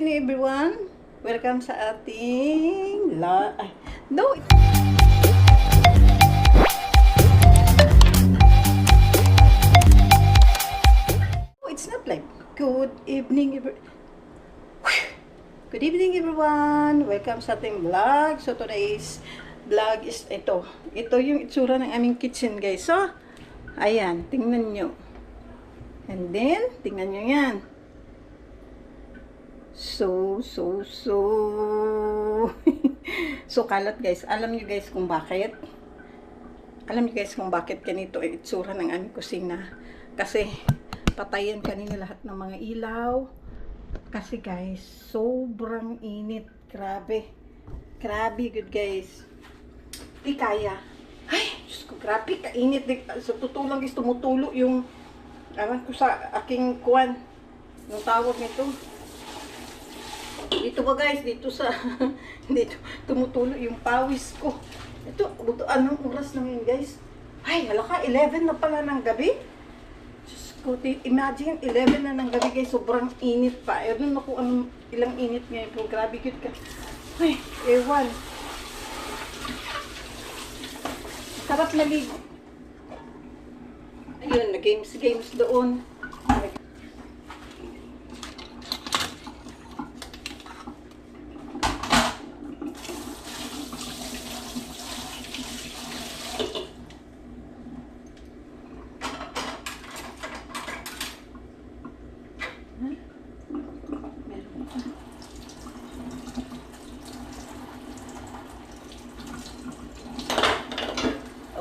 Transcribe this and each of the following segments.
evening everyone. Welcome sa ating no. It's not like good evening Good evening everyone. Welcome sa ating vlog. So today's vlog is ito. Ito yung itsura ng aming kitchen, guys. So, ayan, tingnan nyo. And then, tingnan nyo yan. So kalat, guys. Alam niyo guys kung bakit? Alam niyo guys kung bakit ganito ang itsura ng aming kusina? Kasi patayan kanina lahat ng mga ilaw. Kasi guys, sobrang init. Grabe. Grabe good guys. Di kaya. Ay, Diyos ko, grabe kainit. Sa tutulang guys, tumutulo yung awan ko sa aking kuwan. Yung tawag nito. Dito ba guys, dito sa dito tumutulo yung pawis ko. Ito, anong oras na yun guys? Ay, halaka 11 na pala ng gabi. Diyos ko, imagine 11 na ng gabi guys, sobrang init pa. Ewan na kung anong ilang init ngayon, pero grabe cute ka. Ay, ewan. Sarap na ligo. Ayun, games doon.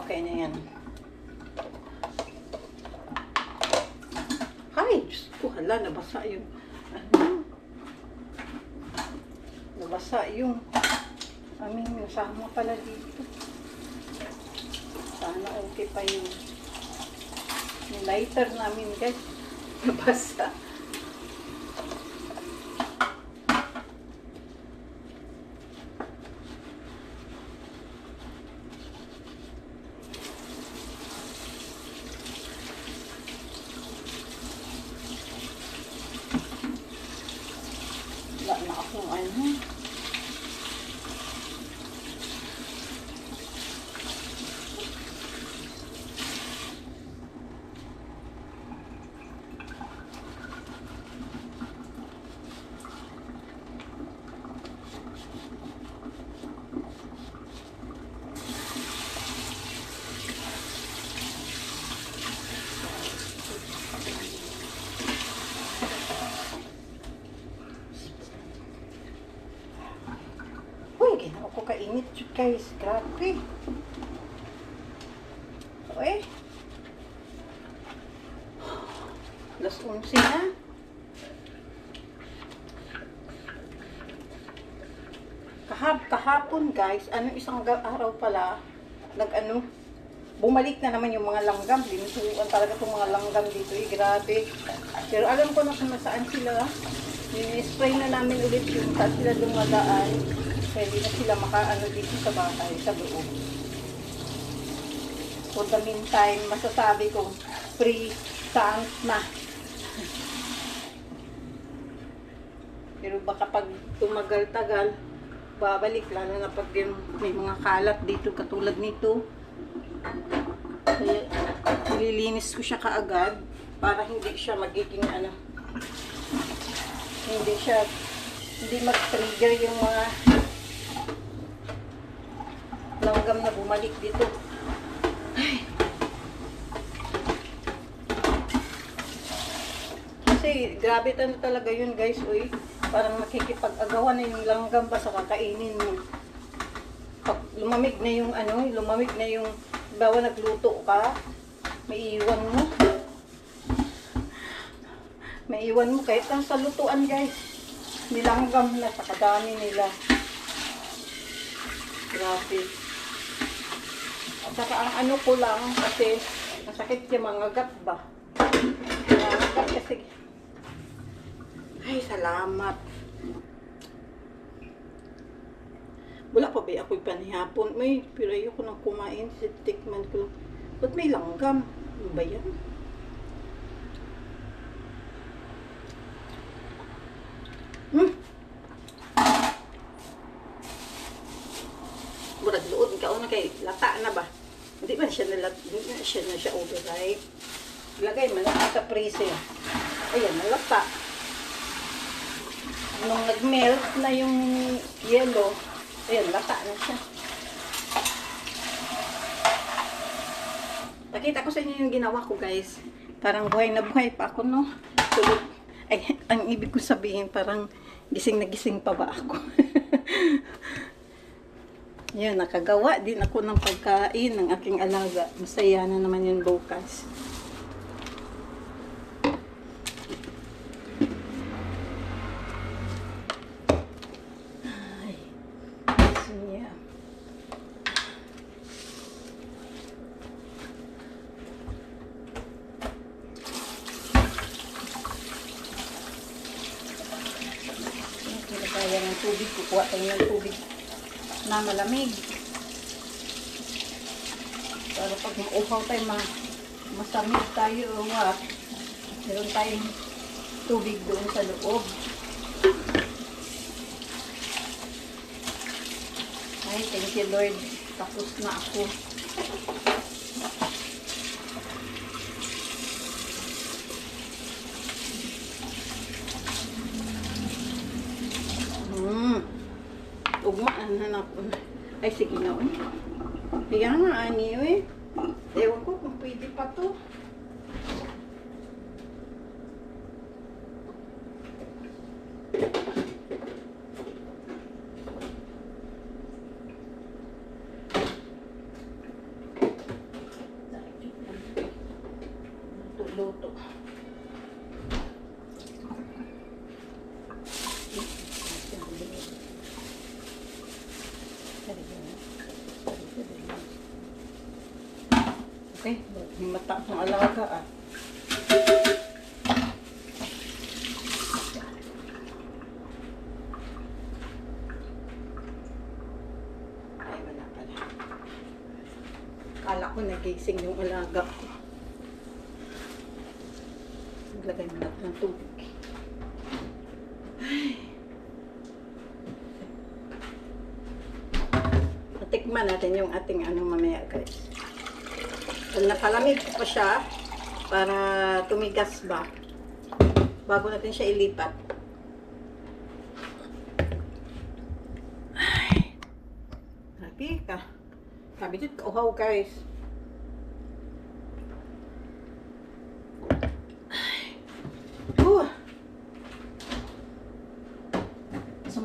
Okay na yan. Ay, Diyos ko, hala, nabasa yung nabasa yung aming nasama pala dito. Sana okay pa yung lighter namin guys. Nabasa. Wala na akong ano. Ako kainit guys, grabe. So Alas 11 na. Kahapon guys, isang araw pala, bumalik na naman yung mga langgam. Linusuan talaga itong mga langgam dito, grabe. Pero alam ko na kung nasaan sila. Spray na namin ulit yung saan sila dumadaan. Pwede na sila makaano dito sa bahay, sa loob. For the meantime, masasabi ko, free tank na. Pero baka pag tumagal-tagal, babalik, lalo na pag may mga kalat dito, katulad nito. Kaya, nililinis ko siya kaagad, para hindi siya magiging hindi mag-trigger yung mga langgam na bumalik dito. Ay. Kasi grabe talaga yun guys, uy. Parang makikipag-agawan na yung langgam pa sa kakainin mo. Pag lumamig na yung bawa nagluto ka, maiiwan mo kahit lang sa lutuan guys. Nilanggam na sa kadami nila. Grabe. At saka ang ano ko lang, kasi masakit yung mga gat ba. Mga gat kasi. Ay, salamat. Wala pa ba ako'y panihapon? Pero ayoko nang kumain. Tikman ko. Ba't may langgam? Ano ba yan? naman kay lata na ba? Hindi ba siya na siya overripe. Lagay mo lang sa freezer. Ayan, nalata. Nung nag-melt na yung yellow, ayan, lata na siya. Nakita ko sa inyo yung ginawa ko, guys. Parang buhay na buhay pa ako, no? Tulog. Ay, ang ibig ko sabihin, parang gising na gising pa ba ako? Yun, nakagawa din ako ng pagkain ng aking alaga. Masaya na naman yun bukas. Ay, so yeah. Kaya ng tubig, kukuha tayo ng tubig na malamig. Para pag mauhaw tayo, masamig tayo o what, meron tayong tubig doon sa loob. Ay, thank you Lord. Tapos na ako. Ugmaan na ako. Ay, sige na. Kaya nga, aniyo eh. Ewan ko kung pwede pa to. Luto. Okay, mata ng alaga ah. Ay, wala pala. Kala ko nagising yung alaga ko. Naglagay mo natin ng tubig. Ay. Tikman natin yung ating mamaya, guys. Napalamig ko pa siya para tumigas ba bago natin siya ilipat. Ay, happy ka. Sabi dito, uhaw guys.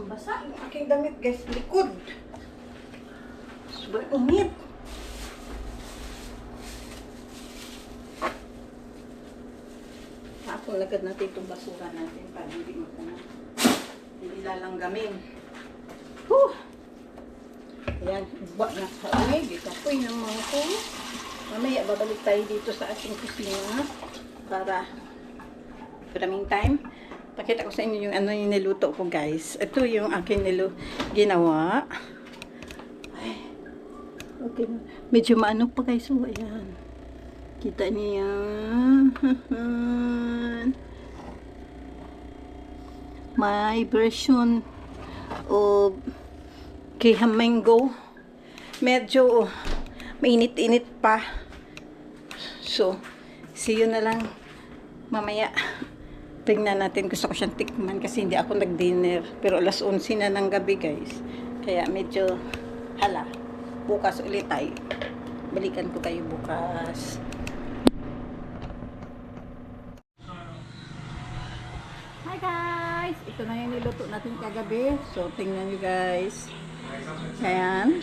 Basa yung aking damit guys, likod. Sobrang init. Tapos lagad natin itong basura natin para hindi lalanggamin. Whew! Ayan, iba na sa uwi. Dikapoy ng mga ko. Mamaya babalik tayo dito sa ating kusina para maraming time. Pakita ko sa inyo yung yung niluto ko guys. Ito yung aking ginawa. Ay, okay. Medyo maano pa guys. So, ayan. Kita niya. My version of Kiham mango. Medyo mainit-init pa. So, see you na lang mamaya. Tingnan natin. Gusto ko siyang tikman kasi hindi ako nag-dinner. Pero alas 11 na ng gabi guys. Kaya medyo hala. Bukas ulit tayo. Balikan ko kayo bukas. Hi guys! Ito na yung niluto natin kagabi. So tingnan nyo guys. Ayan.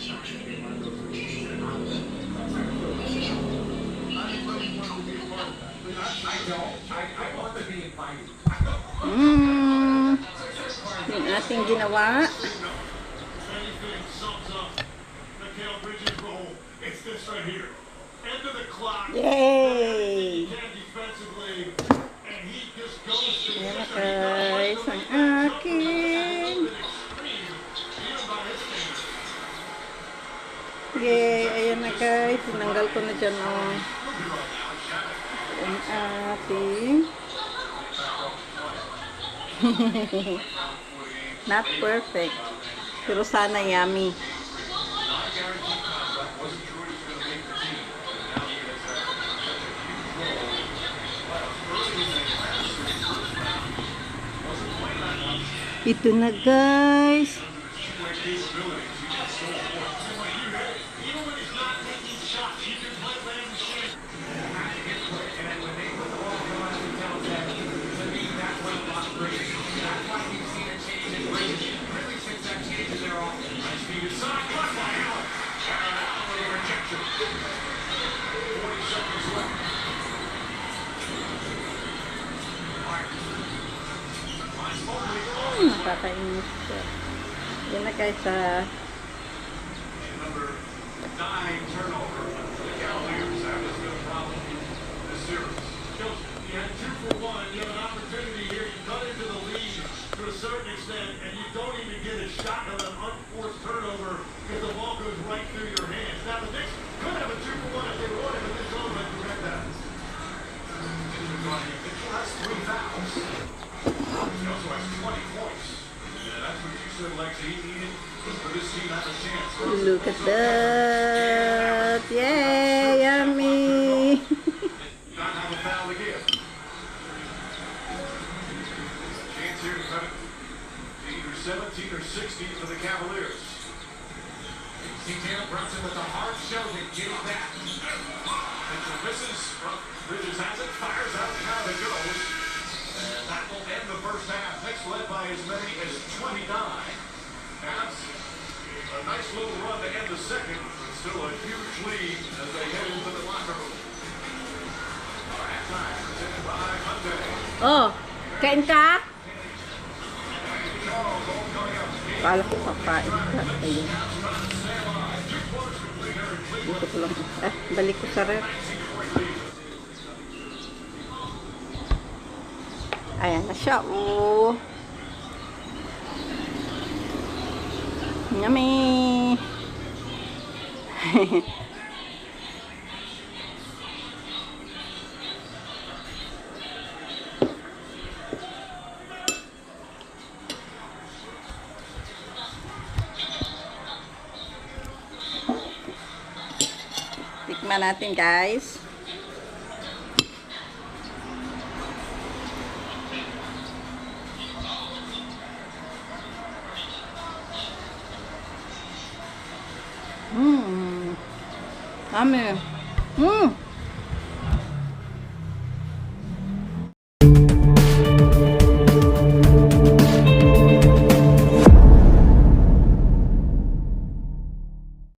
Yung ating ginawa. Yay! Ayan guys, ang akin. Yay! Ayan na guys, tinanggal ko na dyan ang ating not perfect pero sana yummy. Ito na guys. Nakakainis siya. Yan na guys sa certain extent, and you don't even get a shot of an unforced turnover because the ball goes right through your hands. Now the Knicks could have a 2-for-1 if they wanted, but this zone might prevent that. Mitchell has 3 fouls. He also has 20 points. And that's what you said, Lexi. He needed for this team to have a chance. look at that. Yay, yummy. Not have a foul to give. Chance here to cut it. Either 17 or 16 for the Cavaliers. Jalen Brunson with a hard shove and getting back. Mitchell misses. Bridges has it, fires out, and out it goes. And that will end the first half. Knicks led by as many as 29. That's a nice little run to end the second, but still a huge lead as they head into the locker room. Our halftime presented by Hyundai. Oh, kain ka? Kala ko kakain ka. Ayun. Dito ko lang. Balik ko sa ref. Ayan na siya. Oh. Yummy. Tikman natin guys. Yummy.